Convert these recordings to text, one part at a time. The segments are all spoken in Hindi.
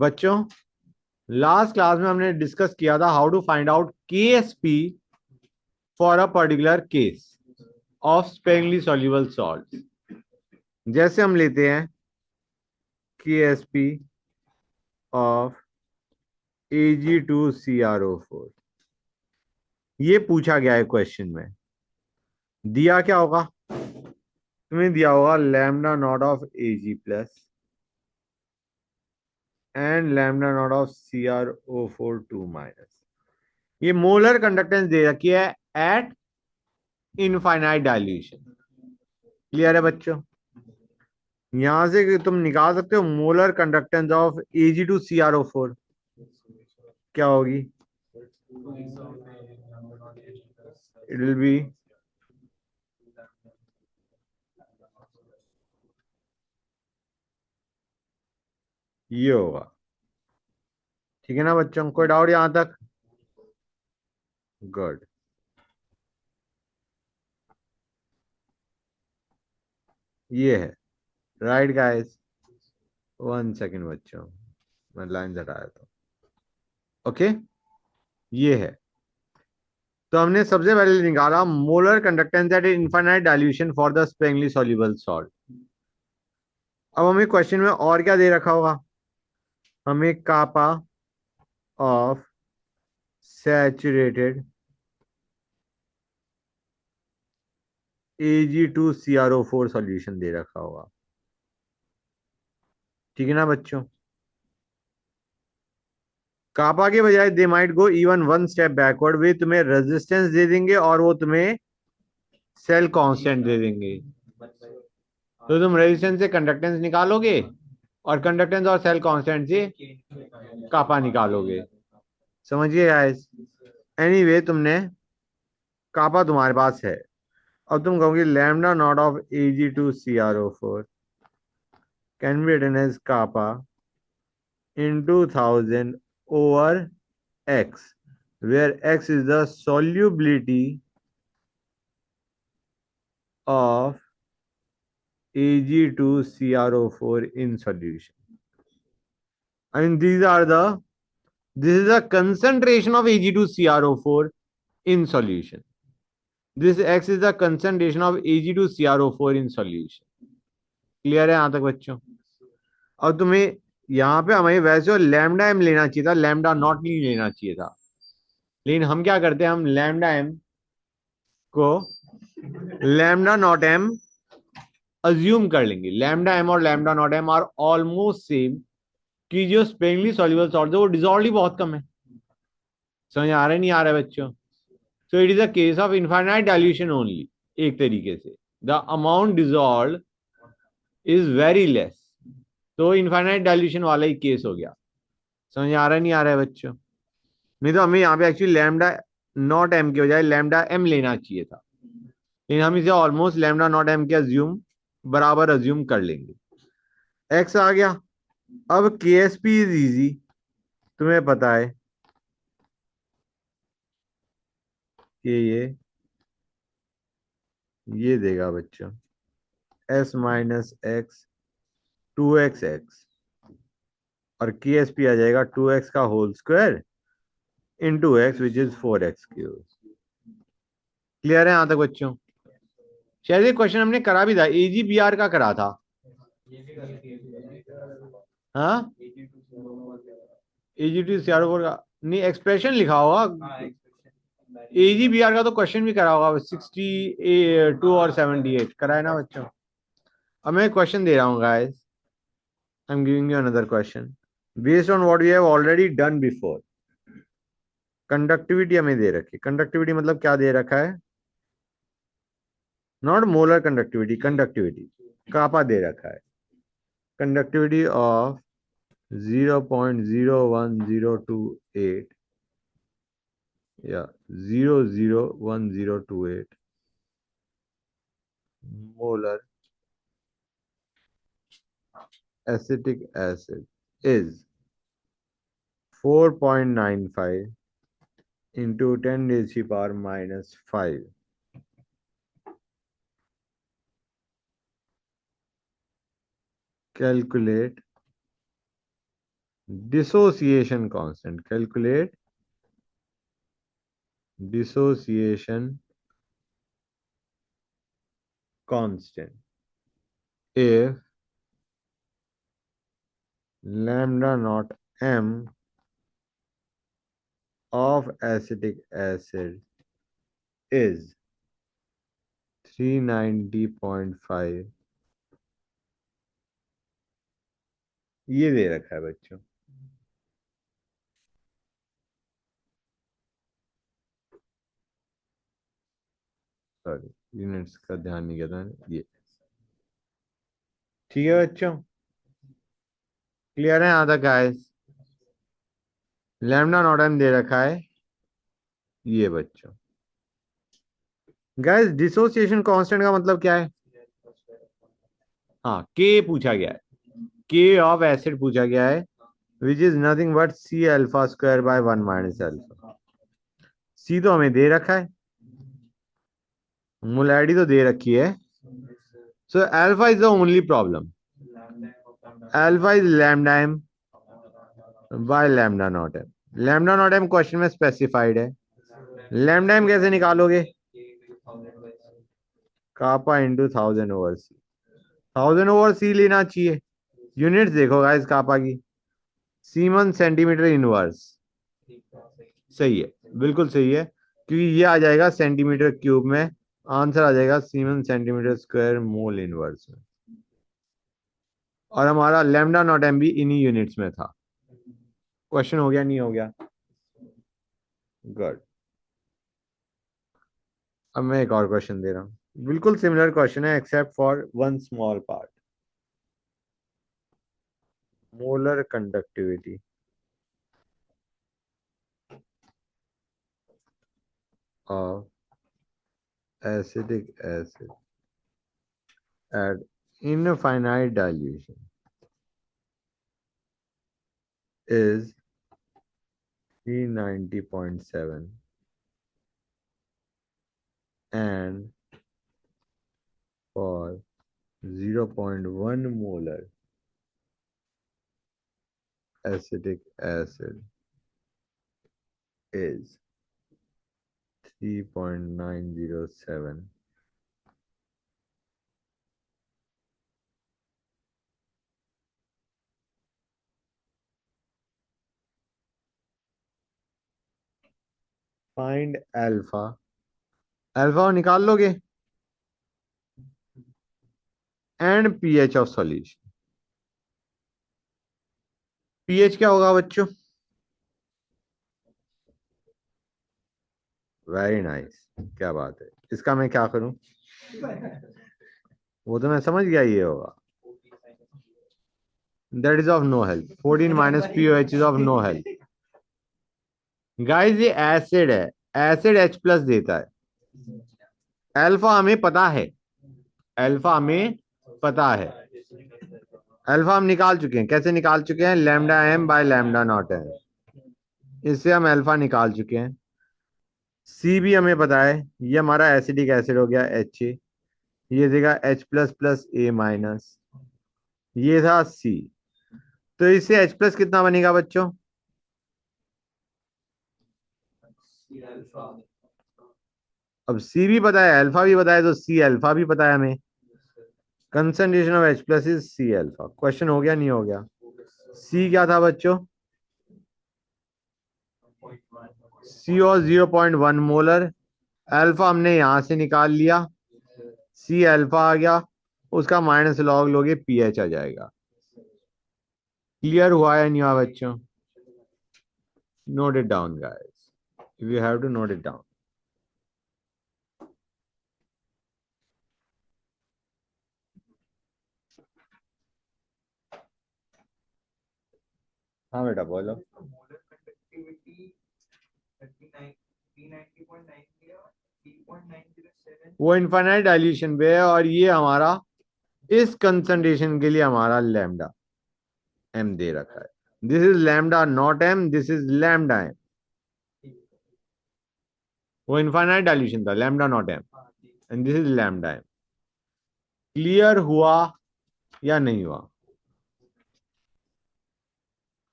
बच्चों, लास्ट क्लास में हमने डिस्कस किया था how to find out KSP for a particular case of sparingly soluble salt. जैसे हम लेते हैं केएसपी ऑफ Ag2CrO4, ये पूछा गया है क्वेश्चन में। दिया क्या होगा? तुम्हें दिया होगा lambda naught of Ag plus and lambda naught of CrO4 2 minus. ये मोलर कंडक्टेंस दे रखी है एट इनफाइनाइट डाइल्यूशन। क्लियर है बच्चों? यहां से तुम निकाल सकते हो मोलर कंडक्टेंस ऑफ Ag2CrO4 क्या होगी? इट विल बी ये होगा। ठीक है ना बच्चों? कोई डाउट यहां तक? गुड। ये है राइट गाइस। 1 सेकेंड बच्चों, मैं लाइन हटाया था। ओके, ये है। तो हमने सबसे पहले निकाला molar conductance eight infinite dilution for the sparingly soluble salt. अब हमें क्वेश्चन में और क्या दे रखा होगा? हमें kappa of saturated Ag2CrO4 solution दे रखा होगा। ठीक है ना बच्चों? कापा के बजाय they might go even one step backward, वे तुम्हें रेजिस्टेंस दे देंगे और वो तुम्हें सेल कांस्टेंट दे देंगे। तो तुम रेजिस्टेंस से कंडक्टेंस निकालोगे और कंडक्टेंस और सेल कांस्टेंट से कापा निकालोगे। समझिए गाइस? एनीवे, तुमने कापा तुम्हारे पास है। अब तुम कहोगे lambda naught of Ag2CrO4 can be written as kappa into 1000 over x, where x is the solubility of Ag2CrO4 in solution. I mean, this is the concentration of Ag2CrO4 in solution. This x is the concentration of Ag2CrO4 in solution. Clear है यहां तक बच्चों? और तुम्हें यहां पे हमें वैसे लैम्डा एम लेना चाहिए था, लैम्डा नॉट नहीं लेना चाहिए था। लेकिन हम क्या करते हैं, हम लैम्डा एम को लैम्डा नॉट एम अज्यूम कर लेंगे। लैम्डा एम और lambda naught M are almost same, कि जो स्पेरिंगली सॉल्युबल सॉल्ट है वो डिजॉल्व ही बहुत कम है। समझ आ रहा है नहीं आ रहा है बच्चों? So it is a case of infinite dilution only. एक तरीके से the amount dissolve is very less, तो इनफाइनाइट डाइल्यूशन वाला ही केस हो गया। समझ आ रहा है नहीं आ रहा है बच्चों? नहीं तो हमें यहाँ पे एक्चुअली लैम्डा नॉट एम के बजाय लैम्डा एम लेना चाहिए था, लेकिन हम इसे ऑलमोस्ट लैम्डा नॉट एम के अज्यूम बराबर अज्यूम कर लेंगे। एक्स आ गया। अब के एस पी इज इजी, तुम्हें पता है कि ये देगा बच्चों एस माइनस एक्स 2x और के एस पी आ जाएगा 2x का whole square into x which is 4x3। Clear है यहां तक बच्चों? शायद ये क्वेश्चन हमने करा भी था, AGBR का करा था। हाँ, Ag2CrO4 का नहीं, एक्सप्रेशन लिखा होगा। AGBR का तो क्वेश्चन भी करा होगा, 62 और 78 करा है ना बच्चों? अब मैं क्वेश्चन दे रहा हूँ guys. I am giving you another question based on what we have already done before. Conductivity हमें दे रखी है। कंडक्टिविटी मतलब क्या दे रखा है? नॉट मोलर कंडक्टिविटी, कंडक्टिविटी कापा दे रखा है। कंडक्टिविटी ऑफ 0.01028 या 0.01028 molar acetic acid is 4.95 into 10 raised to power minus 5. Calculate dissociation constant. Calculate dissociation constant if lambda naught m of acetic acid is 390.5. ये दे रखा है बच्चों। सॉरी, यूनिट्स का ध्यान नहीं किया था मैंने। ये ठीक है बच्चों, क्लियर है यहाँ तक गाइस? लैम्डा नॉट एम दे रखा है ये बच्चों। गाइस डिसोसिएशन कांस्टेंट का मतलब क्या है? हाँ, के पूछा गया है, के ऑफ एसिड पूछा गया है, which is nothing but C alpha square by 1 - alpha. C तो हमें दे रखा है, मोलैरिटी तो दे रखी है, so alpha is the only problem. Alpha is lambda M by lambda naught M. Lambda naught M question में स्पेसिफाइड है। लैम्डा एम कैसे निकालोगे? Kappa into 1000/c। 1000/c लेना चाहिए। यूनिट्स देखो गाइस कापा की, सीमन सेंटीमीटर इनवर्स। सही है, बिल्कुल सही है, क्योंकि ये आ जाएगा सेंटीमीटर क्यूब में, आंसर आ जाएगा semen centimetre square mole inverse में। और हमारा लैम्डा नॉट एम भी इन्हीं यूनिट्स में था। क्वेश्चन हो गया नहीं हो गया? गुड। अब मैं एक और क्वेश्चन दे रहा हूं, बिल्कुल सिमिलर क्वेश्चन है except for one small part. Molar conductivity of acidic acid at infinite dilution is 390.7 and for 0.1 molar acetic acid is 3.907. Find alpha. Alpha निकाल लोगे and pH of solution. pH क्या होगा बच्चों? वेरी नाइस, क्या बात है। इसका मैं क्या करूं? वो तो मैं समझ गया ये होगा। That is of no help. 14 minus pOH is of no help. Guys ये एसिड है, एसिड H प्लस देता है। अल्फा हमें पता है, अल्फा हमें पता है, अल्फा हम निकाल चुके हैं। कैसे निकाल चुके हैं? Lambda M by lambda naught M, इससे हम अल्फा निकाल चुके हैं। सी भी हमें पता है, ये हमारा एसिडिक एसिड हो गया एच ए, ये देगा H प्लस प्लस ए माइनस, ये था सी। तो इससे H प्लस कितना बनेगा बच्चों? अब सी भी पता है, अल्फा भी पता है, तो सी अल्फा भी पता है हमें। Concentration of H plus is C alpha. Question हो गया नहीं हो गया? सी क्या था बच्चों? सी और 0.1 मोलर। अल्फा हमने यहां से निकाल लिया, सी अल्फा आ गया, उसका माइनस लॉग लोगे पीएच आ जाएगा। क्लियर हुआ या नहीं हुआ बच्चों? Note it down guys, if you have to note it down. हाँ बेटा बोलो। वो इनफाइनाइट डाइल्यूशन पे है, और ये हमारा इस कंसंट्रेशन के लिए हमारा लैम्डा एम दे रखा है। This is lambda naught M, this is lambda M. वो इनफाइनाइट डाइल्यूशन था, lambda naught M, and this is lambda M. Clear हुआ या नहीं हुआ?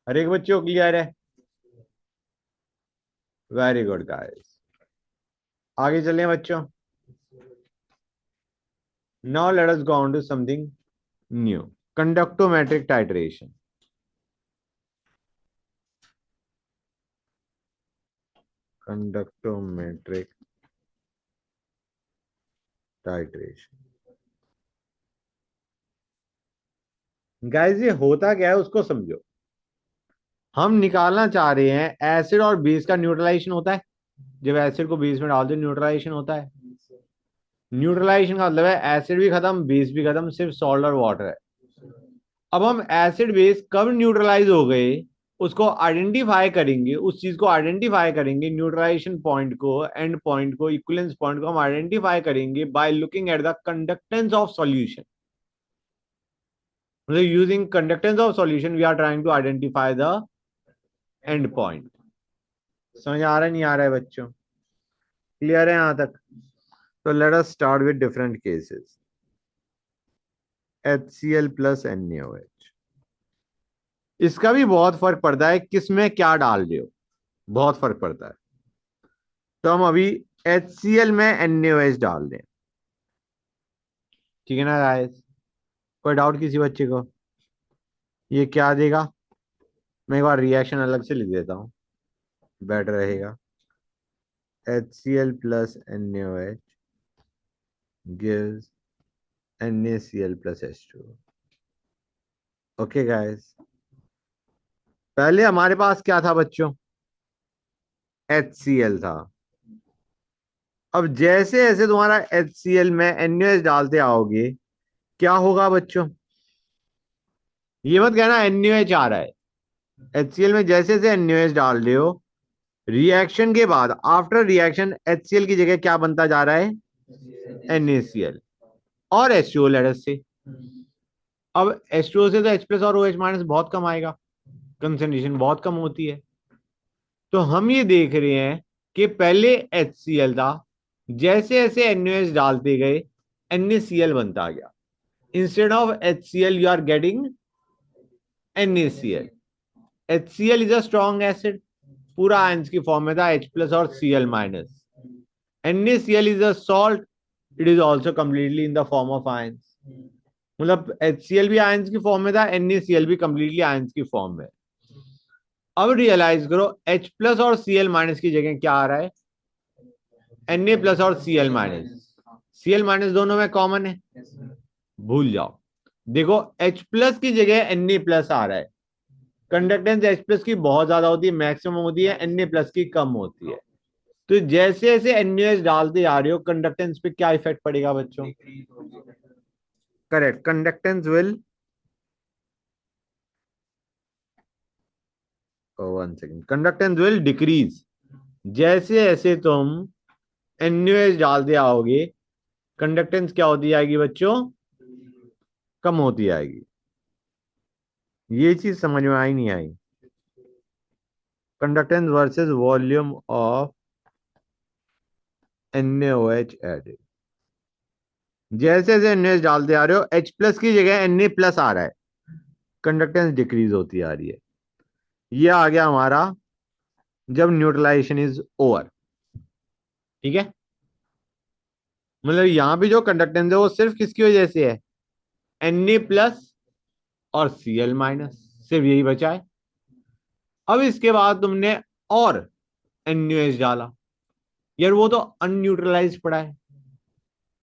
हर एक बच्चे को क्लियर है? वेरी गुड गाइस, आगे चलें बच्चों। Now let us go on to something new, conductometric titration. Conductometric titration guys, ये होता क्या है उसको समझो। हम निकालना चाह रहे हैं एसिड और बेस का न्यूट्रलाइजेशन होता है। जब एसिड को बेस में डाल दो न्यूट्रलाइजेशन होता है। न्यूट्रलाइजेशन का मतलब है एसिड भी खत्म बेस भी खत्म, सिर्फ सॉल्ट और वाटर है। अब हम एसिड बेस कब न्यूट्रलाइज हो गए उसको आइडेंटिफाई करेंगे, उस चीज को आइडेंटिफाई करेंगे, न्यूट्रलाइजेशन पॉइंट को, एंड पॉइंट को, इक्विवेलेंस पॉइंट को हम आइडेंटिफाई करेंगे by looking at the conductance of solution. मतलब using conductance of solution we are trying to identify the end point. समझ आ रहा है नहीं आ रहा है बच्चों? क्लियर है यहां तक? तो let us start with different cases. HCl plus NaOH, इसका भी बहुत फर्क पड़ता है किसमें क्या डाल रहे हो, बहुत फर्क पड़ता है। तो हम अभी HCl में NaOH डाल दें, ठीक है ना गाइस? कोई डाउट किसी बच्चे को? ये क्या देगा? मैं एक बार रिएक्शन अलग से लिख देता हूँ, बेटर रहेगा। HCl plus NaOH gives NaCl plus H2O। Okay guys, पहले हमारे पास क्या था बच्चों? HCl था। अब जैसे जैसे तुम्हारा HCl में NaOH डालते आओगे, क्या होगा बच्चों? ये मत कहना NaOH आ रहा है। HCl में जैसे जैसे NaOH डाल रहे हो, रिएक्शन के बाद आफ्टर रिएक्शन HCl की जगह क्या बनता जा रहा है? NaCl और H2O लेटर से। अब H2O से तो H प्लस और OH माइनस बहुत कम आएगा, कंसंट्रेशन बहुत कम होती है। तो हम ये देख रहे हैं कि पहले HCl था, जैसे जैसे NaOH डालते गए NaCl बनता गया। Instead of HCl you are getting NaCl। HCl is a strong acid, पूरा आयंस की फॉर्म में था H प्लस और Cl minus. NaCl is a salt, it is also completely in the form of ions. मतलब HCl भी आयंस की फॉर्म में था, NaCl भी कंप्लीटली आयंस की फॉर्म में। अब रियलाइज करो H प्लस और Cl माइनस की जगह क्या आ रहा है? Na प्लस और Cl माइनस। Cl माइनस दोनों में कॉमन है, भूल जाओ। देखो H प्लस की जगह Na प्लस आ रहा है। कंडक्टेंस H प्लस की बहुत ज्यादा होती है, मैक्सिमम होती है, Na प्लस की कम होती है। तो जैसे जैसे NaOH डालते आ रहे हो, कंडक्टेंस पे क्या इफेक्ट पड़ेगा बच्चों? Correct, conductance will, one second, conductance will decrease. जैसे जैसे तुम NaOH डालते आओगे, कंडक्टेंस क्या होती जाएगी बच्चों? कम होती जाएगी। ये चीज समझ में आई नहीं आई? Conductance versus volume of NaOH added. जैसे जैसे NaOH डालते आ रहे हो, H प्लस की जगह Na प्लस आ रहा है, कंडक्टेंस डिक्रीज होती आ रही है। ये आ गया हमारा जब न्यूट्रलाइजेशन इज ओवर, ठीक है? मतलब यहां पे जो कंडक्टेंस है वो सिर्फ किसकी वजह से है? Na प्लस और Cl माइनस, सिर्फ यही बचा है। अब इसके बाद तुमने और NaOH डाला, यार वो तो अनन्यूट्रलाइज पड़ा है,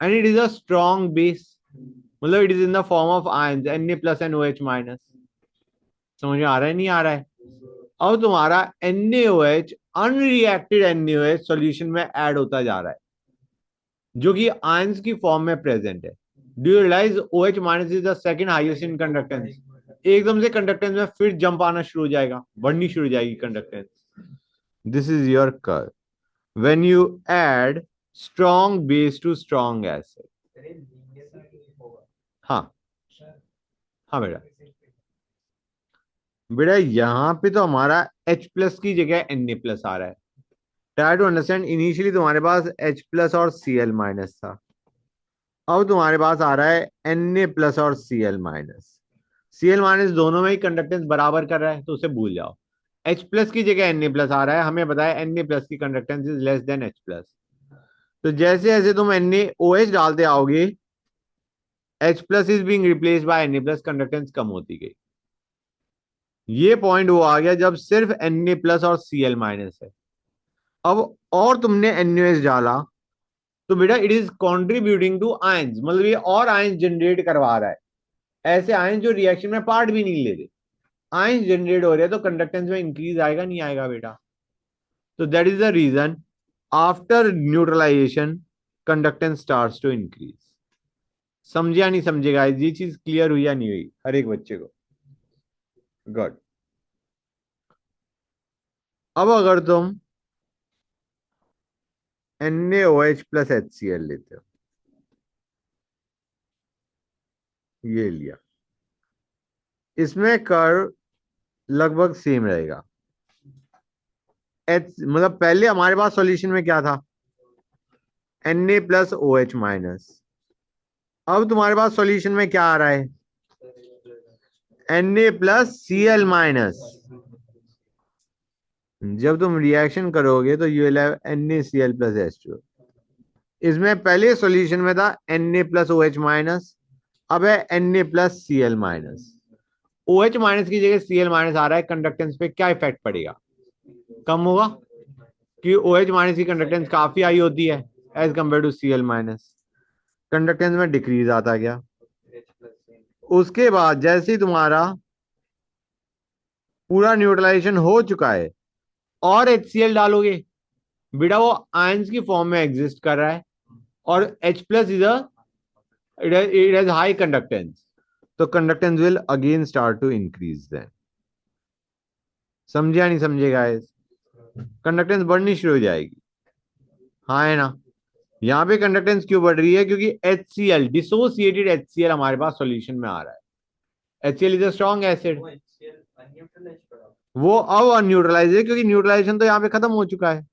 and it is a strong base, मतलब it is in the form of ions Na plus and OH minus. समझ में आ रहा है नहीं आ रहा है? अब तुम्हारा NaOH, अनरिएक्टेड NaOH सॉल्यूशन में ऐड होता जा रहा है, जो कि आयंस की फॉर्म में प्रेजेंट है। Do you realize OH minus is the second highest in conductance? एकदम से कंडक्टेंस में फिर जंप आना शुरू हो जाएगा, बढ़नी शुरू हो जाएगी conductance. This is your curve when you add strong base to strong acid. हाँ, हाँ बेटा, बेटा यहाँ पे तो हमारा H प्लस की जगह Na प्लस आ रहा है। ट्राई टू अंडरस्टैंड, इनिशियली तुम्हारे पास H प्लस और Cl माइनस था, अब तुम्हारे पास आ रहा है Na प्लस और Cl माइनस। Cl माइनस दोनों में ही कंडक्टेंस बराबर कर रहा है, तो उसे भूल जाओ। H प्लस की जगह Na प्लस आ रहा है, हमें बताया Na प्लस की conductance is less than H plus. तो जैसे जैसे तुम NaOH डालते आओगे, H plus is being replace by Na plus, conductance कम होती गई। ये पॉइंट वो आ गया जब सिर्फ Na प्लस और Cl माइनस है। अब और तुमने NaOH डाला, तो बेटा it is contributing to ions, मतलब ये और आयंस जनरेट करवा रहा है, ऐसे आयंस जो रिएक्शन में पार्ट भी नहीं लेते, आयंस जनरेट हो रहे हैं, तो कंडक्टेंस में इंक्रीज आएगा नहीं आएगा बेटा? तो that is the reason after neutralization conductance starts to increase. समझे या नहीं समझेगा? ये चीज क्लियर हुई या नहीं हुई हर एक बच्चे को? गुड। अब अगर तुम NaOH प्लस HCl लेते हो, ये लिया, इसमें कर्व लगभग सेम रहेगा। एच मतलब पहले हमारे पास सॉल्यूशन में क्या था? Na plus OH minus. अब तुम्हारे पास सॉल्यूशन में क्या आ रहा है? Na plus Cl minus. जब तुम रिएक्शन करोगे तो you will have NaCl plus H2। इसमें पहले सॉल्यूशन में था Na प्लस OH माइनस, अब है Na plus Cl minus. OH minus की जगह Cl माइनस आ रहा है, कंडक्टेंस पे क्या इफेक्ट पड़ेगा? कम होगा, कि OH माइनस की कंडक्टेंस काफी हाई होती है as compare to Cl minus, conductance में डिक्रीज आता गया। उसके बाद जैसे ही तुम्हारा पूरा न्यूट्रलाइजेशन हो चुका है और HCl डालोगे, बेटा वो आयंस की फॉर्म में एग्जिस्ट कर रहा है, और H plus is it has high conductance, तो conductance will again start to increase then. समझे या नहीं समझे गाइस? कंडक्टेंस बढ़नी शुरू हो जाएगी, हाँ है ना? यहाँ पे कंडक्टेंस क्यों बढ़ रही है? क्योंकि HCl डिसोसिएटेड HCl हमारे पास सॉल्यूशन में आ रहा है। HCl is a strong acid, वो अब अनन्यूट्रलाइज है, क्योंकि न्यूट्रलाइजेशन तो यहाँ पे खत्म हो चुका है।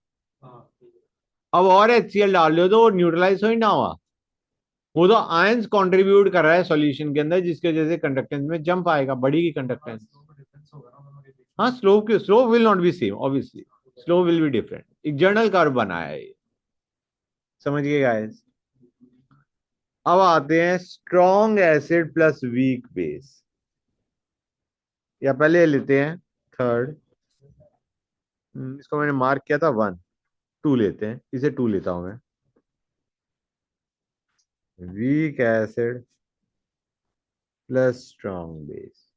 अब और HCl डाल लो तो वो न्यूट्रलाइज हो ही ना हुआ, वो तो आयंस कंट्रीब्यूट कर रहा है सॉल्यूशन के अंदर, जिसकी वजह से कंडक्टेंस में जंप आएगा, बढ़ेगी कंडक्टेंस। हाँ, slope will not be same obviously, slope will be different, एक जर्नल कर्व बनाया है ये। समझ गए गाइस? अब आते हैं strong acid plus weak base, या पहले लेते हैं थर्ड। इसको मैंने मार्क किया था 1, 2 लेते हैं, इसे 2 लेता हूं मैं। Weak acid plus strong base.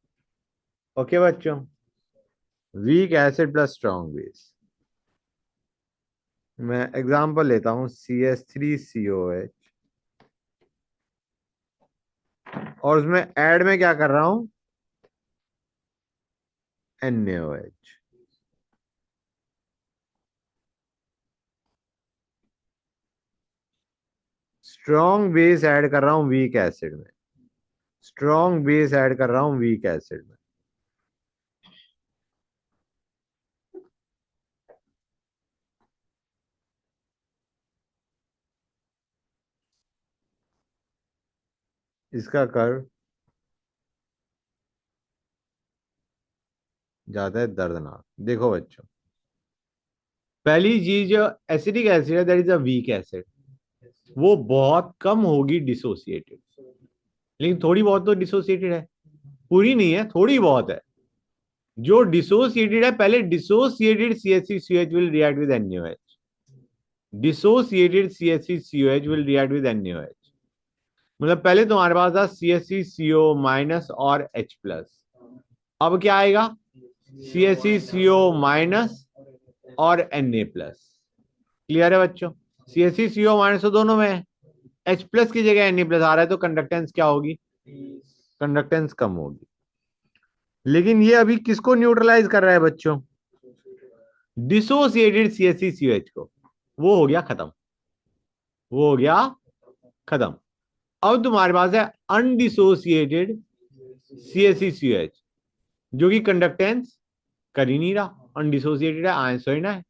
Okay बच्चों, weak acid plus strong base. मैं एग्जांपल लेता हूं CH3COH, और उसमें ऐड में क्या कर रहा हूं? NaOH। स्ट्रॉन्ग बेस ऐड कर रहा हूं वीक एसिड में, स्ट्रॉन्ग बेस ऐड कर रहा हूं वीक एसिड में। इसका कर्व ज्यादा है दर्दनाक। देखो बच्चों, पहली चीज जो एसिडिक एसिड है, that is a weak acid, वो बहुत कम होगी डिसोसिएटेड, लेकिन थोड़ी बहुत तो डिसोसिएटेड है, पूरी नहीं है, थोड़ी बहुत है। जो डिसोसिएटेड है, पहले dissociated CH3COH will react with NaOH, dissociated CH3COH will react with NaOH। मतलब पहले तुम्हारे पास था CH3CO माइनस और H प्लस, अब क्या आएगा? CH3CO माइनस और Na प्लस। क्लियर है बच्चों? CH3CO माइनस तो दोनों में है, H प्लस की जगह Na प्लस आ रहा है, तो कंडक्टेंस क्या होगी? कंडक्टेंस कम होगी। लेकिन ये अभी किसको न्यूट्रलाइज कर रहा है बच्चों? डिसोसिएटेड CH3COH को। वो हो गया खत्म, वो हो गया खत्म। अब तुम्हारे पास है अनडिसोसिएटेड CH3COH, जो कि कंडक्टेंस कर ही नहीं रहा, अनडिसोसिएटेड है, आयंस होना है।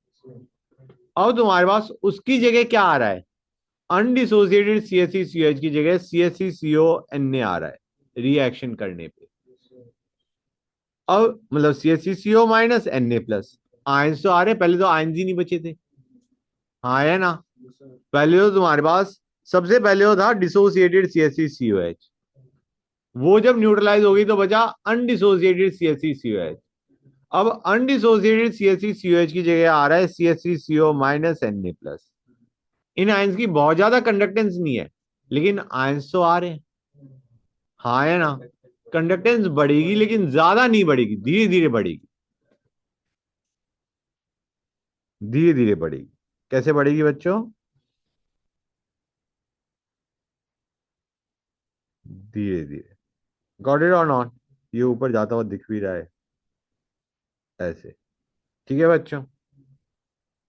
अब तुम्हारे पास उसकी जगह क्या आ रहा है? अनडिसोसिएटेड CH3COH की जगह CH3CO Na आ रहा है रिएक्शन करने पे। अब मतलब CH3CO माइनस Na+, आयंस तो आ रहे, पहले तो आयंस ही नहीं बचे थे। हाँ है ना, पहले तो तुम्हारे पास सबसे पहले तो था डिसोसिएटेड CH3COH, वो जब न्यूट्रलाइज होगी तो बचा अनडिसोसिएटेड CH3COH। अब अनडिसोसिएटेड CH3COH की जगह आ रहा है CH3CO माइनस Na+। इन आयंस की बहुत ज्यादा कंडक्टेंस नहीं है, लेकिन आयंस तो आ रहे हैं। हाँ है ना, कंडक्टेंस बढ़ेगी लेकिन ज्यादा नहीं बढ़ेगी, धीरे धीरे बढ़ेगी, धीरे धीरे बढ़ेगी। कैसे बढ़ेगी बच्चों? धीरे धीरे। गॉट इट और नॉट? ये ऊपर जाता हुआ दिख भी रहा है ऐसे। ठीक है बच्चों,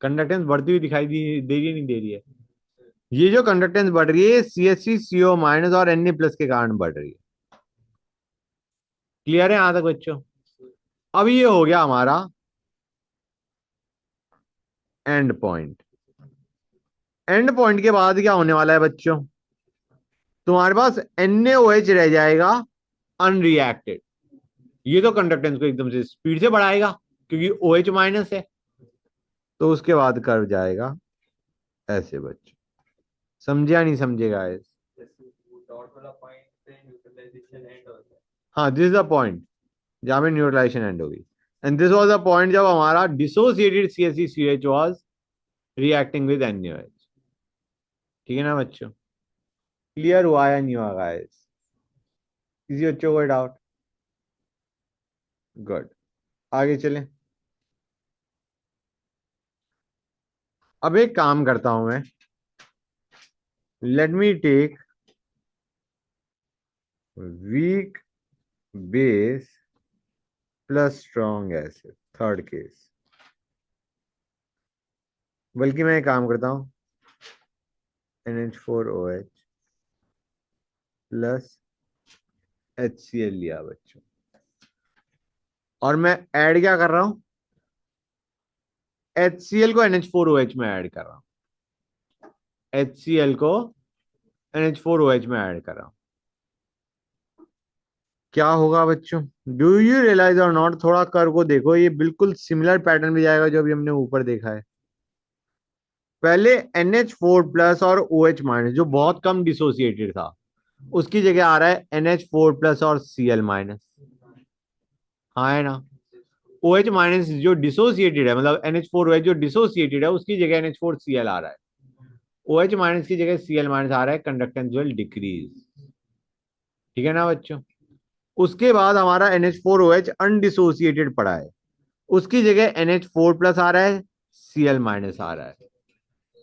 कंडक्टेंस बढ़ती हुई दिखाई दे रही है, नहीं दे रही है? ये जो कंडक्टेंस बढ़ रही है CH3CO माइनस और Na+ के कारण बढ़ रही है। क्लियर है यहां तक बच्चों? अब ये हो गया हमारा एंड पॉइंट। एंड पॉइंट के बाद क्या होने वाला है बच्चों? तुम्हारे पास NaOH रह जाएगा अनरिएक्टेड। ये तो कंडक्टेंस को एकदम से स्पीड से बढ़ाएगा, क्योंकि OH माइनस है। तो उसके बाद कर जाएगा ऐसे बच्चों। समझे या नहीं समझे गाइस? हाँ, दिस इज द पॉइंट जहां पे न्यूट्रलाइजेशन एंड होगी। And this was the point जब हमारा dissociated CH3CH was reacting with NaOH। ठीक है ना बच्चों? क्लियर हुआ या नहीं हुआ गाइस? किसी बच्चों को डाउट? गुड। आगे चलें। अब एक काम करता हूं मैं, let me take weak base plus strong acid, third case. बल्कि मैं एक काम करता हूं, NH4OH प्लस HCl लिया बच्चों, और मैं ऐड क्या कर रहा हूं? HCl को NH4OH में ऐड कर रहा हूं। HCl को NH4OH में ऐड कर रहा हूं। क्या होगा बच्चों? डू यू रियलाइज और नॉट? थोड़ा कर को देखो, ये बिल्कुल सिमिलर पैटर्न में जाएगा जो अभी हमने ऊपर देखा है। पहले NH4+ और OH माइनस जो बहुत कम डिसोसिएटेड था, उसकी जगह आ रहा है NH4+ और Cl माइनस। हाँ है ना? OH माइनस जो डिसोसिएटेड है, मतलब NH4OH जो डिसोसिएटेड है, उसकी जगह NH4Cl आ रहा है। OH माइनस की जगह Cl माइनस आ रहा है, कंडक्टेंस विल डिक्रीज। ठीक है ना बच्चों? उसके बाद हमारा NH4OH अनडिसोसिएटेड पड़ा है, उसकी जगह NH4+ आ रहा है, Cl माइनस आ रहा है।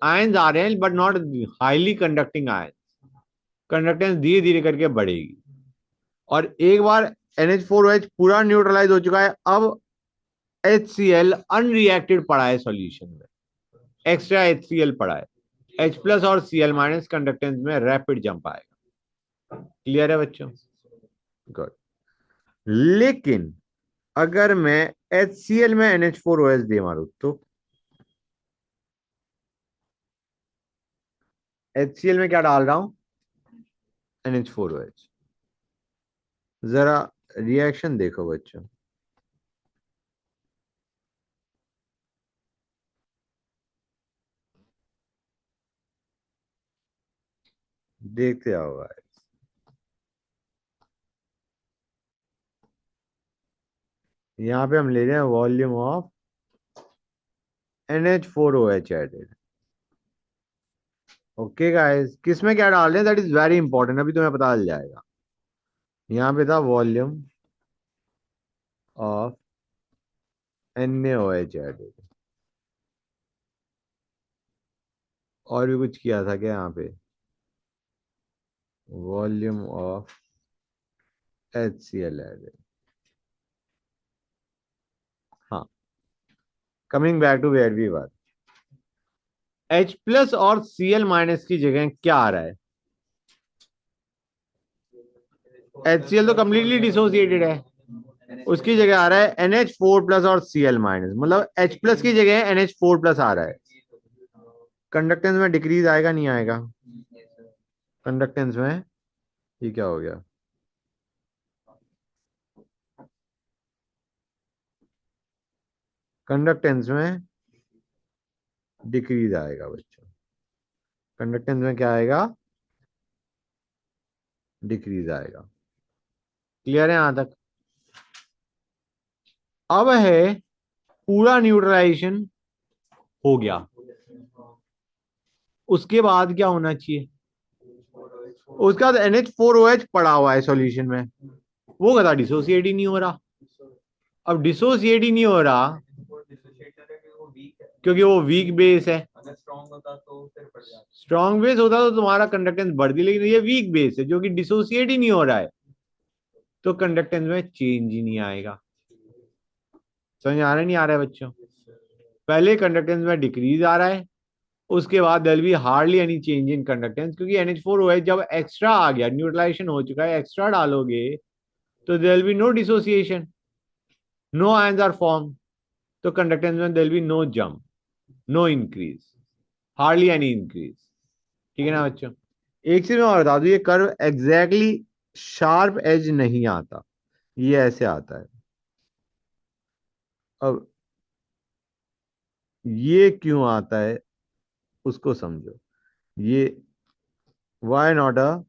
आयंस आ रहे हैं but not highly conducting ions. Conductance धीरे धीरे करके बढ़ेगी। और एक बार NH4OH पूरा न्यूट्रलाइज हो चुका है, अब HCl अनरिएक्टेड पड़ा है सॉल्यूशन में, एक्स्ट्रा HCl पड़ा है। H+ और Cl माइनस कंडक्टेंस में रैपिड जंप आएगा। क्लियर है बच्चों? गुड। लेकिन अगर मैं HCl में NH4OH दे मारू तो HCl में क्या डाल रहा हूं? NH4OH। जरा रिएक्शन देखो बच्चों। देखते आओ। यहाँ पे हम ले रहे हैं volume of NH4OH added. Okay guys, किस में क्या डाल रहे हैं दैट इज वेरी इंपॉर्टेंट, अभी तुम्हें पता चल जाएगा। यहाँ पे था वॉल्यूम ऑफ NaOH एडेड। और भी कुछ किया था क्या यहाँ पे? Volume of HCl added. हाँ, coming back to where we were. H+ और Cl माइनस की जगह क्या आ रहा है? HCl तो कम्प्लीटली डिसोसिएटेड है, उसकी जगह आ रहा है NH4+ और Cl माइनस, मतलब H+ की जगह NH4+ आ रहा है। कंडक्टेंस में डिक्रीज आएगा नहीं आएगा? कंडक्टेंस में ये क्या हो गया? कंडक्टेंस में डिक्रीज आएगा बच्चों, कंडक्टेंस में क्या आएगा, डिक्रीज आएगा। क्लियर है यहां तक? अब है पूरा न्यूट्रलाइजेशन हो गया, उसके बाद क्या होना चाहिए, उसके बाद NH4OH पड़ा हुआ है सॉल्यूशन में, वो कदा डिसोसिएट ही नहीं हो रहा। अब डिसोसिएट ही नहीं हो रहा क्योंकि वो वीक बेस है। स्ट्रॉन्ग बेस होता तो तुम्हारा कंडक्टेंस बढ़ती, लेकिन ये वीक बेस है जो कि डिसोसिएट ही नहीं हो रहा है, तो कंडक्टेंस में चेंज ही नहीं आएगा। समझ आ रहा है नहीं आ रहा है बच्चों? पहले कंडक्टेंस में डिक्रीज आ रहा है, उसके बाद there be hardly any change in conductance, क्योंकि NH4OH जब एक्स्ट्रा आ गया, न्यूट्रलाइजेशन हो चुका है, एक्स्ट्रा डालोगे तो there be no dissociation, no ions are form, तो कंडक्टेंस में there be no jump, no increase, hardly any increase. ठीक है ना बच्चों? एक चीज मैं और बता दूं, ये कर्व एग्जैक्टली शार्प एज नहीं आता, ये ऐसे आता है। अब ये क्यों आता है उसको समझो, ये why not a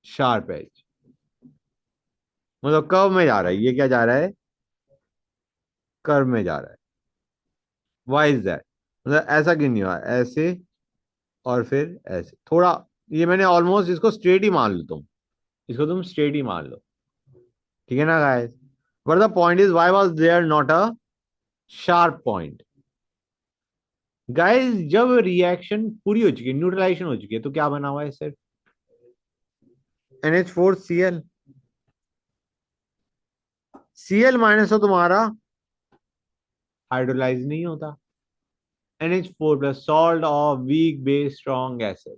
sharp edge, मतलब कर्व में जा रहा है, ये क्या जा रहा है, कर्व में जा रहा है। वाई इज दैट, मतलब ऐसा क्यों नहीं हुआ, ऐसे और फिर ऐसे थोड़ा, ये मैंने ऑलमोस्ट इसको स्ट्रेट ही मान लो तुम, इसको तुम स्ट्रेट ही मान लो। ठीक है ना guys? But the point is why was there not a sharp point. Guys जब रिएक्शन पूरी हो चुकी है, न्यूट्रलाइजेशन हो चुकी है, तो क्या बना हुआ है सिर्फ NH4Cl, Cl माइनस तो तुम्हारा हाइड्रोलाइज नहीं होता, NH4+ salt of weak base strong acid,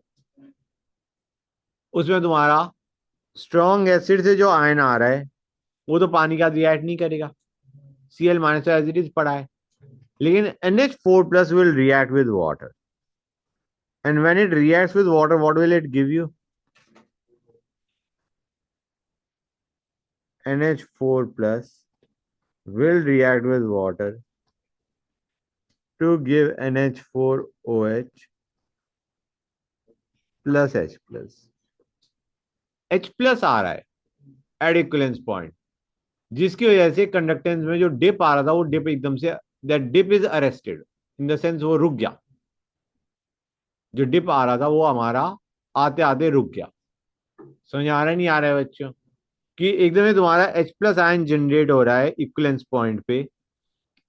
उसमें तुम्हारा स्ट्रॉन्ग एसिड से जो आयन आ रहा है वो तो पानी का रिएक्ट नहीं करेगा, Cl- एज इट इज पड़ा है, लेकिन NH4+ will react with water, and when it reacts with water, what will it give you? NH4+ will react with water to give NH4OH plus H plus, H plus आ रहा है एट इक्विवेलेंस पॉइंट, जिसकी वजह से कंडक्टेंस में जो डिप आ रहा था वो डिप एकदम से, that dip is arrested, in the sense वो रुक गया, जो डिप आ रहा था वो हमारा आते आते रुक गया। समझ आ रहा है नहीं आ रहा है बच्चों? कि एकदम से तुम्हारा H+ आयन जनरेट हो रहा है इक्विवेलेंस पॉइंट पे,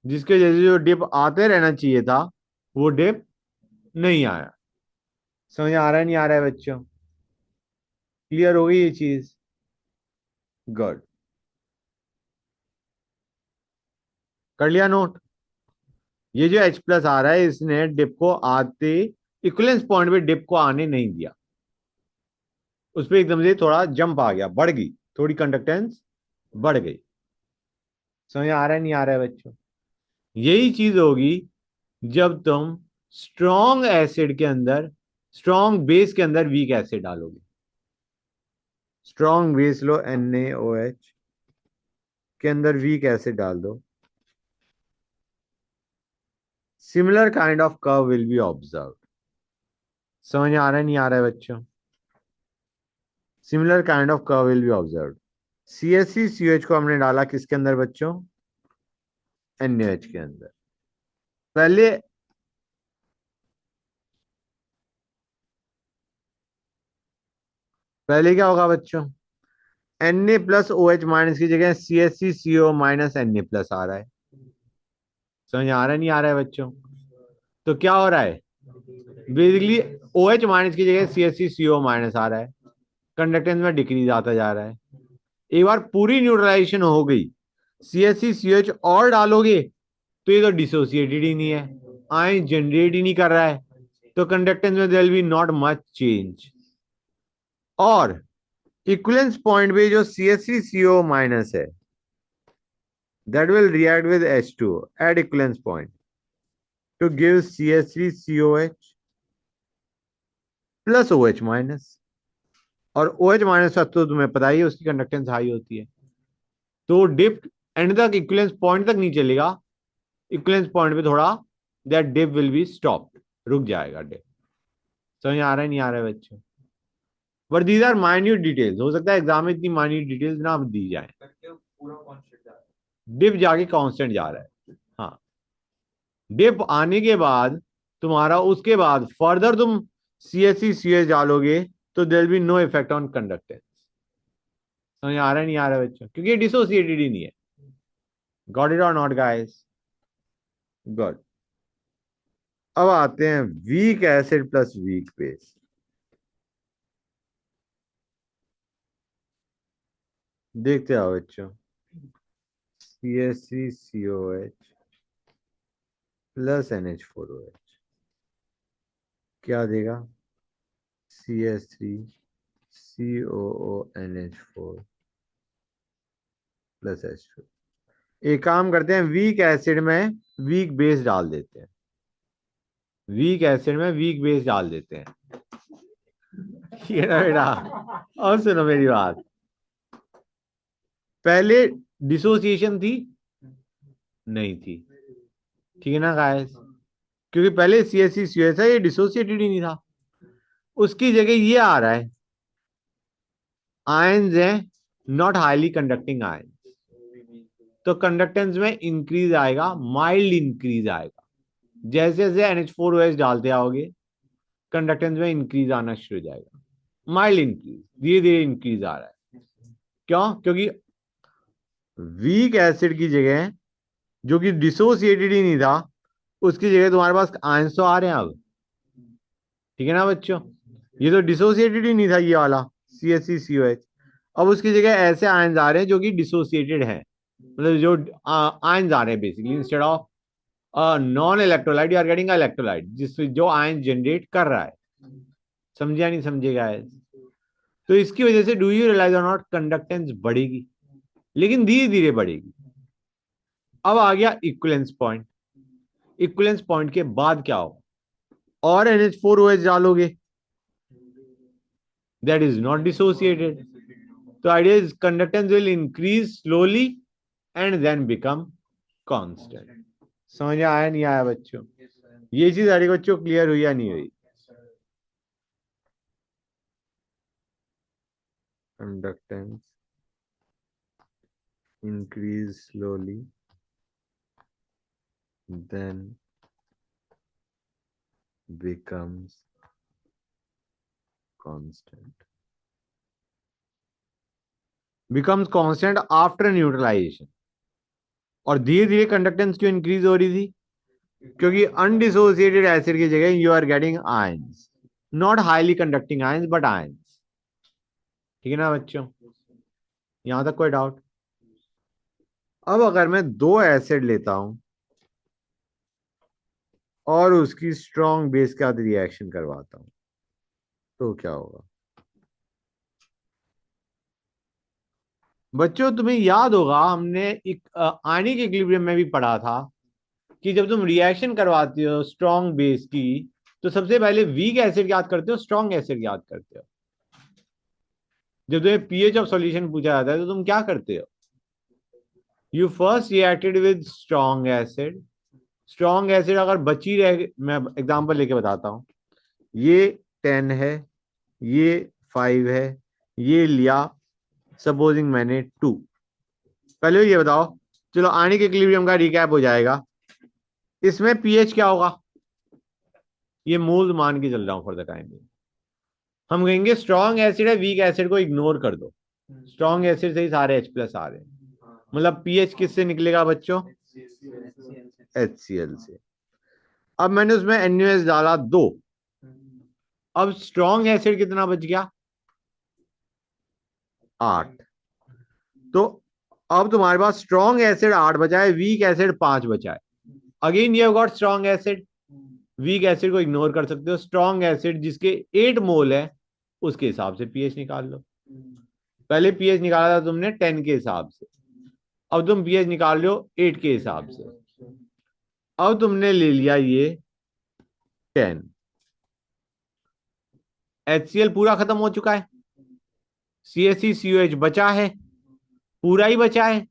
जिसके वजह से जो डिप आते रहना चाहिए था वो डिप नहीं आया। समझ आ रहा है नहीं आ रहा है बच्चों? क्लियर हो गई ये चीज? गुड, कर लिया नोट? ये जो H+ आ रहा है इसने डिप को आते, इक्विवेलेंस पॉइंट पे डिप को आने नहीं दिया, उस पर एकदम से थोड़ा जंप आ गया, बढ़ गई, थोड़ी कंडक्टेंस बढ़ गई। समझ आ रहा है नहीं आ रहा है बच्चों? यही चीज होगी जब तुम स्ट्रॉन्ग एसिड के अंदर, स्ट्रॉन्ग बेस के अंदर वीक एसिड डालोगे। स्ट्रॉन्ग बेस लो NaOH, के अंदर वीक एसिड डाल दो, similar kind of curve will be observe. समझ आ रहा है नहीं आ रहा है बच्चों? Similar kind of curve will be observe. CH3COH को हमने डाला किसके अंदर बच्चों, NaOH के अंदर। पहले पहले क्या होगा बच्चों, Na+OH- की जगह CH3CO- आ रहा है। समझ आ रहा है नहीं आ रहा है बच्चों? तो क्या हो रहा है, बेसिकली OH- की जगह CH3CO- आ रहा है, कंडक्टेंस में डिक्रीज आता जा रहा है। एक बार पूरी न्यूट्रलाइजेशन हो गई, CH3COH और डालोगे तो ये तो डिसोसिएटेड ही नहीं है, आयन जनरेट ही नहीं कर रहा है, तो कंडक्टेंस में there will be not much change. और इक्विवेलेंस पॉइंट पे जो CH3CO- है, that will react with H2O at equivalence point to give CH3COH plus OH-, और OH- का तो तुम्हें पता ही है उसकी कंडक्टेंस हाई होती है, तो डिप एंड तक इक्विवेलेंस पॉइंट तक नहीं चलेगा, इक्विवेलेंस पॉइंट पे थोड़ा that dip will be stop, रुक जाएगा डिप। समझ आ रहा है नहीं आ रहा है बच्चों? But these are minute details, हो सकता है एग्जाम में इतनी माइन्यूट डिटेल्स ना दी जाए। डिप जाके कांस्टेंट जा रहा है। हाँ, डिप आने के बाद तुम्हारा उसके बाद फर्दर तुम सीएससी सीएस डालोगे तो there be no effect on conductance. समझ आ रहा है नहीं आ रहा है बच्चों? क्योंकि डिसोसिएटेड ही नहीं है। गॉट इट और नॉट गाइस? गुड। अब आते हैं week acid plus weak base. देखते आओ बच्चों, CSCCOH प्लस NH4OH क्या देगा? CH3COONH4 plus H2। एक काम करते हैं, वीक एसिड में वीक बेस डाल देते हैं। वीक एसिड में वीक बेस डाल देते हैं। ये ना बेटा, और सुनो मेरी बात। पहले डिसोसिएशन थी? नहीं थी। ठीक है ना गाइस? क्योंकि पहले CSC COS है, ये डिसोसिएटेड ही नहीं था। उसकी जगह ये आ रहा है, आयंस है, नॉट हाईली कंडक्टिंग आयंस, तो कंडक्टेंस में इंक्रीज आएगा, माइल्ड इंक्रीज आएगा। जैसे जैसे NH4OH डालते आओगे कंडक्टेंस में इंक्रीज आना शुरू हो जाएगा, माइल्ड इंक्रीज, धीरे धीरे इंक्रीज आ रहा है। क्यों? क्योंकि वीक एसिड की जगह, जो कि डिसोसिएटेड ही नहीं था, उसकी जगह तुम्हारे पास आयंस तो आ रहे हैं अब। ठीक है ना बच्चों? ये तो डिसोसिएटेड ही नहीं था ये वाला CSCCOH। अब उसकी जगह ऐसे आयंस आ रहे हैं जो कि डिसोसिएटेड है, मतलब जो आयंस आ रहे हैं basically, instead of non electrolyte you are getting electrolyte, जिससे जो आयन जनरेट कर रहा है। समझिया नहीं समझेगा? तो इसकी वजह से डू यू रियलाइज और नॉट, कंडक्टेंस बढ़ेगी, लेकिन धीरे धीरे बढ़ेगी। अब आ गया इक्विवेलेंस पॉइंट। इक्विवेलेंस पॉइंट के बाद क्या हो? और NH4OH डालोगे, दैट इज नॉट डिसोसिएटेड, तो idea is conductance will increase slowly and then become constant. समझ आया नहीं आया बच्चों? ये चीज सारी बच्चों क्लियर हुई या नहीं हुई? Conductance increase slowly then becomes constant, becomes constant after neutralization। और धीरे धीरे कंडक्टेंस क्यों इंक्रीज हो रही थी? क्योंकि अनडिसोसिएटेड एसिड की जगह you are getting ions, not highly conducting ions but ions. ठीक है ना बच्चों? यहां तक कोई डाउट? अब अगर मैं दो एसिड लेता हूं और उसकी स्ट्रॉन्ग बेस के साथ रिएक्शन करवाता हूं तो क्या होगा? बच्चों तुम्हें याद होगा, हमने एक आयनिक इक्विलिब्रियम में भी पढ़ा था कि जब तुम रिएक्शन करवाते हो स्ट्रॉन्ग बेस की, तो सबसे पहले वीक एसिड याद करते हो, स्ट्रॉन्ग एसिड याद करते हो? जब तुम्हें पीएच ऑफ सॉल्यूशन पूछा जाता है तो तुम क्या करते हो? You first reacted with strong acid. Strong acid अगर बची रहे, मैं एग्जांपल लेके बताता हूं, ये 10 है, ये 5 है, ये लिया सपोजिंग मैंने 2। पहले ये बताओ, चलो आयनिक इक्विलिब्रियम का रिकैप हो जाएगा। इसमें पीएच क्या होगा? ये मोल मान के चल रहा हूं फॉर द टाइम। हम कहेंगे स्ट्रॉन्ग एसिड है, वीक एसिड को इग्नोर कर दो, स्ट्रॉन्ग एसिड से ही सारे H+ आ रहे हैं, मतलब पीएच किससे निकलेगा बच्चों? HCl से। अब मैंने उसमें NaOH डाला 2, अब स्ट्रॉन्ग एसिड कितना बच गया? 8। तो अब तुम्हारे पास स्ट्रॉन्ग एसिड 8 बचा है, वीक एसिड 5 बचा है। Again you got strong acid, weak acid को इग्नोर कर सकते हो, स्ट्रॉन्ग एसिड जिसके 8 मोल है उसके हिसाब से पीएच निकाल लो। पहले पीएच निकाला था तुमने 10 के हिसाब से, अब तुम पीएच निकाल लो 8 के हिसाब से। अब तुमने ले लिया ये 10, HCl पूरा खत्म हो चुका है, CSCCOH बचा है, पूरा ही बचा है,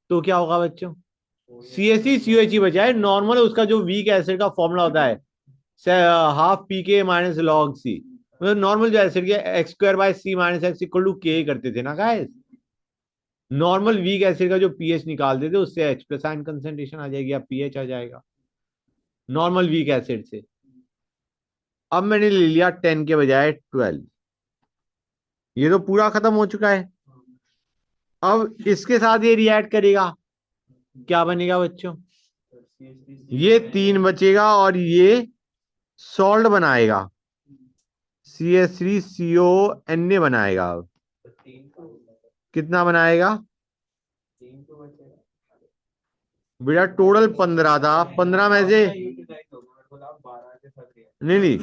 तो क्या होगा बच्चों? CaCO ही बचा है। नॉर्मल उसका जो वीक एसिड का फॉर्मूला होता है half PK minus log C, मतलब नॉर्मल जो एसिड के x square by C minus x equal to K करते थे ना गाइस। नॉर्मल वीक एसिड का जो पीएच निकालते थे उससे H प्लस आयन कंसेंट्रेशन आ जाएगी या पीएच आ जाएगा नॉर्मल वीक एसिड से। अब मैंने ले लिया 10 के बजाय 12। ये तो पूरा खत्म हो चुका है। अब इसके साथ ये रिएक्ट करेगा, क्या बनेगा बच्चों? ये 3 बचेगा और ये सॉल्ट बनाएगा, CH3CONA बनाएगा। अब कितना बनाएगा बेटा? टोटल 15 था, 15 में से नहीं नहीं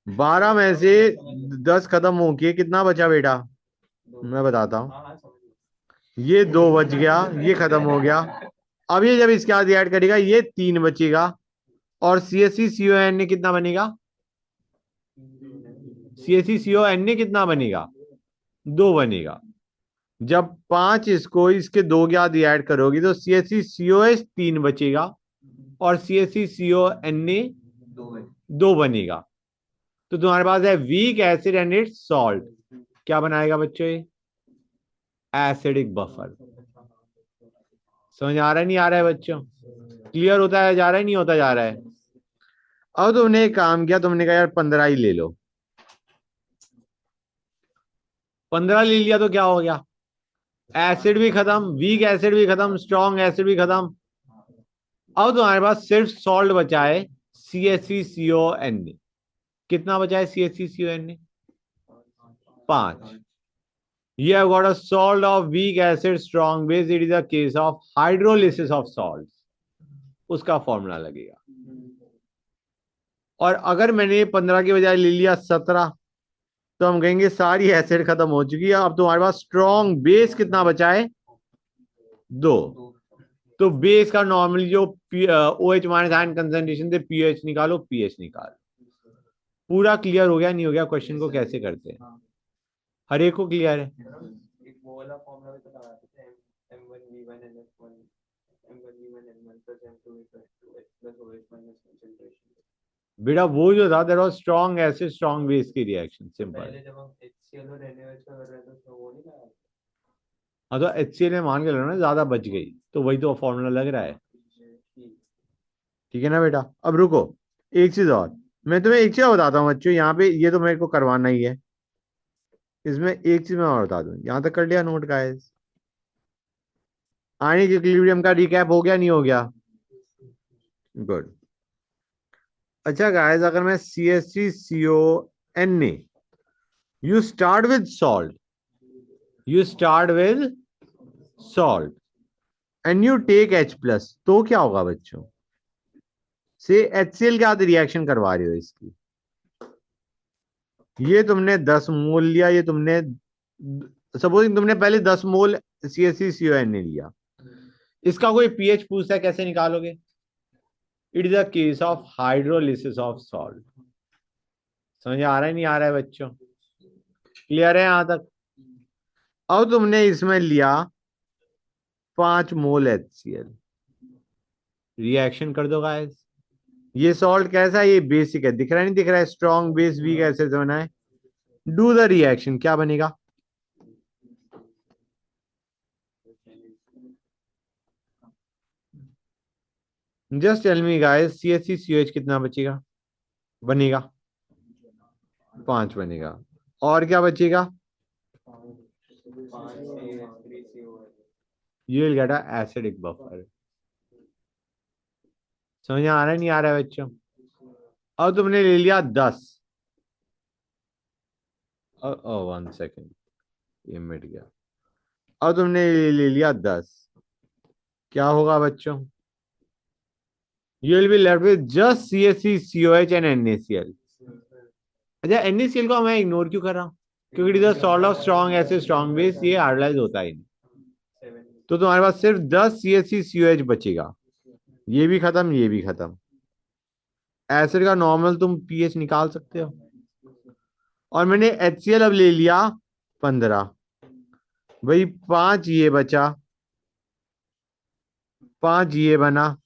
12 में से 10 खत्म हो के कितना बचा बेटा? मैं बताता हूँ। ये 2 बच गया, ये खत्म हो गया। अब ये जब इसके साथ ऐड करेगा ये 3 बचेगा और CH3CONA कितना बनेगा? CH3CONA कितना बनेगा? 2 बनेगा। जब 5 इसको इसके 2 के साथ ऐड करोगी तो CH3COH 3 बचेगा और CH3CONA 2 बनेगा। तो तुम्हारे पास है weak acid and it's salt. क्या बनाएगा बच्चों ये? Acidic buffer. समझ आ रहा है नहीं आ रहा है बच्चों? क्लियर होता है जा रहा है नहीं होता जा रहा है? अब तुमने एक काम किया, तुमने कहा यार 15 ही ले लो। 15 ले लिया तो क्या हो गया? एसिड भी खत्म, वीक एसिड भी खत्म, स्ट्रॉन्ग एसिड भी खत्म। अब तुम्हारे पास सिर्फ सॉल्ट बचा है CH3CONA। कितना बचा है CH3CONA? 5। You have got a salt of weak acid strong base. It is a case of hydrolysis of salts. उसका फॉर्मूला लगेगा। और अगर मैंने 15 के बजाय ले लिया 17 तो हम कहेंगे सारी एसिड खत्म हो चुकी है। अब तुम्हारे पास स्ट्रॉन्ग बेस कितना बचा है? 2। तो बेस का नॉर्मली जो OH माइनस आयन कंसेंट्रेशन से पीएच निकालो, पीएच निकालो। पूरा क्लियर हो गया नहीं हो गया? क्वेश्चन को कैसे करते हैं हर एक को क्लियर है? बेटा वो जो था that was strong acid strong base की रिएक्शन, सिंपल। हाँ तो HCl में मान के लो ना ज्यादा बच गई तो वही तो फॉर्मूला लग रहा है। ठीक है ना बेटा? अब रुको, एक चीज और मैं तुम्हें एक चीज और बताता हूँ बच्चों। यहाँ पे ये तो मेरे को करवाना ही है। इसमें एक चीज मैं और बता दूं, यहाँ तक कर लिया नोट गाइस? आयनिक इक्विलिब्रियम का रिकैप हो गया नहीं हो गया? गुड। अच्छा गाइस, अगर मैं CH3CONA, you start with salt, you start with salt and you take H plus, तो क्या होगा बच्चों? से HCl के साथ रिएक्शन करवा रहे हो इसकी। ये तुमने 10 मोल लिया, ये तुमने सपोजिंग तुमने पहले 10 मोल CH3CONA लिया। इसका कोई पीएच पूछता है कैसे निकालोगे? It is a case of hydrolysis of salt. समझ आ रहा है नहीं आ रहा है बच्चों? क्लियर है यहां तक? अब तुमने इसमें लिया 5 मोल HCl, रिएक्शन कर दो गाइस। ये सॉल्ट कैसा है? ये बेसिक है, दिख रहा है नहीं दिख रहा है? स्ट्रॉन्ग बेस वीक एसिड से बना है। डू द रिएक्शन, क्या बनेगा? Just tell me guys, CH3COH कितना बचेगा? बनेगा 5 बनेगा। और क्या बचेगा? You will get a acidic buffer. समझ आ रहा है नहीं आ रहा है बच्चों? अब तुमने ले लिया 10। 1 सेकेंड, ये मिट गया। अब तुमने ले लिया 10, क्या होगा बच्चों? You will be left with just CH3COH and NaCl। अच्छा NaCl को मैं इग्नोर क्यों कर रहा हूँ? क्योंकि it is a salt of strong acid strong base, ये हाइड्रोलाइज होता ही नहीं। तो तुम्हारे पास सिर्फ 10 CH3COH बचेगा। ये भी खत्म, ये भी खत्म। एसिड का नॉर्मल तुम पीएच निकाल सकते हो। और मैंने HCl अब ले लिया 15, भाई 5 ये बचा 5 ये बना,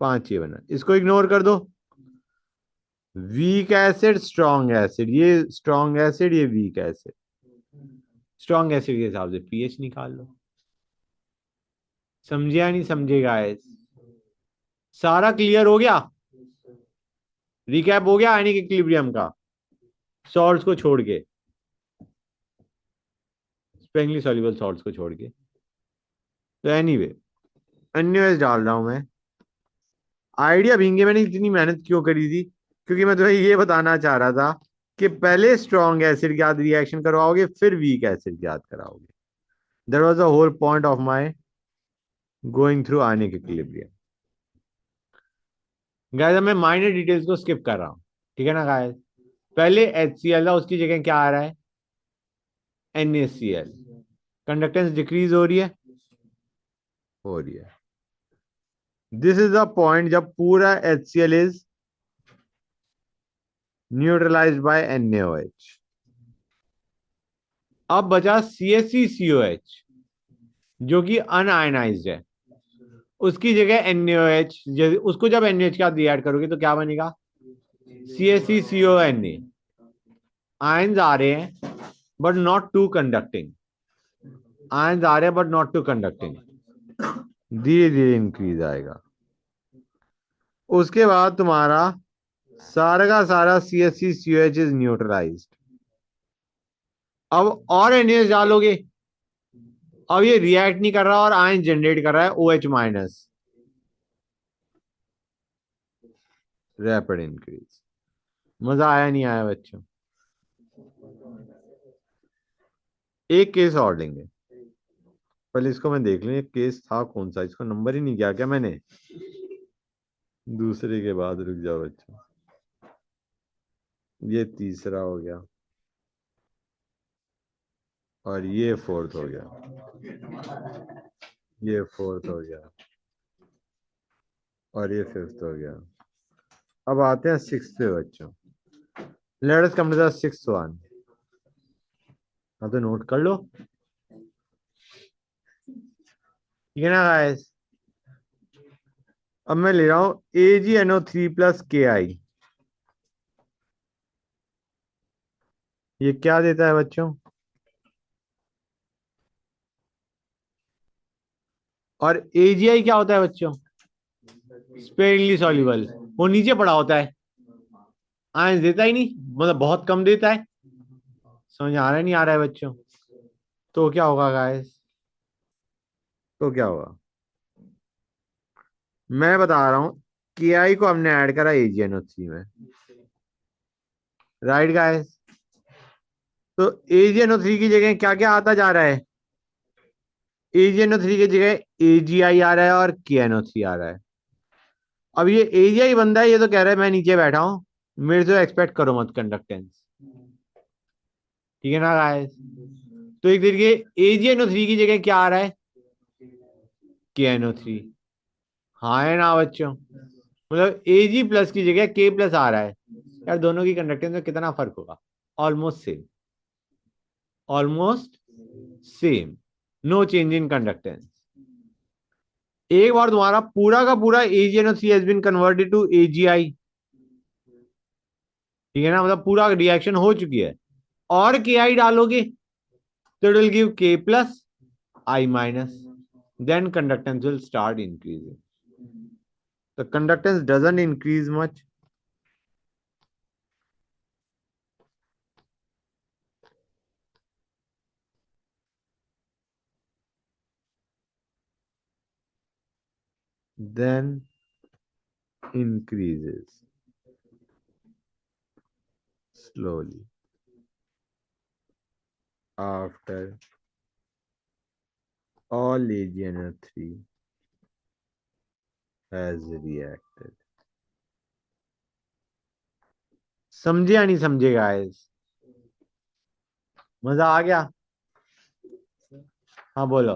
5 ये बना, इसको इग्नोर कर दो। वीक एसिड स्ट्रॉन्ग एसिड, ये स्ट्रॉन्ग एसिड ये वीक एसिड। स्ट्रॉन्ग एसिड के हिसाब से पीएच निकाल लो। समझे या नहीं समझे गाइस? सारा क्लियर हो गया? रिकैप हो गया आयनिक इक्विलिब्रियम का, सॉल्ट्स को छोड़ के, स्पेंगली सॉल्युबल सॉल्ट्स को छोड़ के। तो एनीवे एनएच डाल रहा हूं मैं। आइडिया भींगे मैंने इतनी मेहनत क्यों करी थी, क्योंकि मैं तुम्हें ये बताना चाह रहा था कि पहले स्ट्रॉन्ग एसिड के साथ रिएक्शन करवाओगे फिर वीक एसिड के साथ कराओगे। That was the whole point of my going through ionic equilibrium. Guys मैं माइनर डिटेल्स को स्किप कर रहा हूं, ठीक है ना गाइस? पहले HCl था, उसकी जगह क्या आ रहा है? NaCl। कंडक्टेंस डिक्रीज हो रही है, हो रही है। दिस इज द पॉइंट जब पूरा HCl is neutralized by NaOH। अब बचा CSeCOH जो कि अनआयनाइज्ड है, उसकी जगह NaOH। उसको जब NaOH के साथ ऐड करोगे तो क्या बनेगा? CSeCONa। आयंस आ रहे हैं but not to conducting, ions आ रहे हैं बट नॉट टू कंडक्टिंग। धीरे धीरे इंक्रीज आएगा। उसके बाद तुम्हारा सारा का सारा CSeCOH इज न्यूट्रलाइज्ड। अब और NaOH डालोगे, अब ये रिएक्ट नहीं कर रहा और आयन जनरेट कर रहा है OH माइनस। Rapid increase. मजा आया नहीं आया बच्चों? एक केस और लेंगे, पहले इसको मैं देख लूं ये केस था कौन सा, इसको नंबर ही नहीं किया क्या मैंने? दूसरे के बाद रुक जाओ बच्चों, ये तीसरा हो गया और ये फोर्थ हो गया, ये फोर्थ हो गया और ये फिफ्थ हो गया। अब आते हैं सिक्स्थ पे बच्चों। Let us come to the sixth one. हाँ तो नोट कर लो, ठीक है ना गाइस? अब मैं ले रहा हूं AgNO3 + Ki। ये क्या देता है बच्चों? और AgI क्या होता है बच्चों? स्पेरली सॉल्युबल। वो नीचे पड़ा होता है, आयंस देता ही नहीं, मतलब बहुत कम देता है। समझ आ रहा है नहीं आ रहा है बच्चों? तो क्या होगा गाइस? तो क्या होगा मैं बता रहा हूं। Ki को हमने ऐड करा AgNO3 में, राइट गाइस? तो AgNO3 की जगह क्या क्या आता जा रहा है? AgNO3 की जगह AgI आ रहा है और KNO3 आ रहा है। अब ये AgI बंदा है, ये तो कह रहा है मैं नीचे बैठा हूं, मेरे से एक्सपेक्ट करो मत कंडक्टेंस, ठीक है ना गाइस? तो एक तरीके AgNO3 की जगह क्या आ रहा है? KNO3। हाँ है ना बच्चों? मतलब Ag+ की जगह K+ आ रहा है। यार दोनों की कंडक्टेंस में कितना फर्क होगा? Almost same, almost same, no change in conductance. एक बार तुम्हारा पूरा का पूरा AgNO3 has been converted to AgI, ठीक है ना? मतलब पूरा रिएक्शन हो चुकी है, और Ki डालोगे तो it will give K+I-, then conductance will start increasing. The conductance doesn't increase much. Then increases slowly after all AgNO3 has reacted. समझे या नहीं समझे गाइस? मजा आ गया? हाँ बोलो।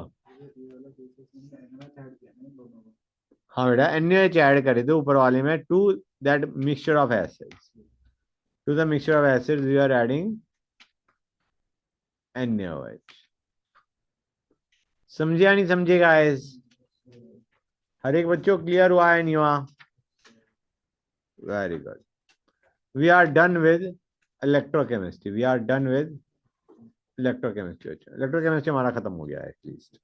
हाँ बेटा NaOH ऐड करे थे ऊपर वाले में to that mixture of acids, to the mixture of acids we are adding NaOH। समझे या नहीं समझे गाइस? हर एक बच्चों क्लियर हुआ है नहीं हुआ? Very good. We are done with electrochemistry. We are done with electrochemistry. अच्छा, इलेक्ट्रोकेमिस्ट्री हमारा खत्म हो गया है एटलीस्ट.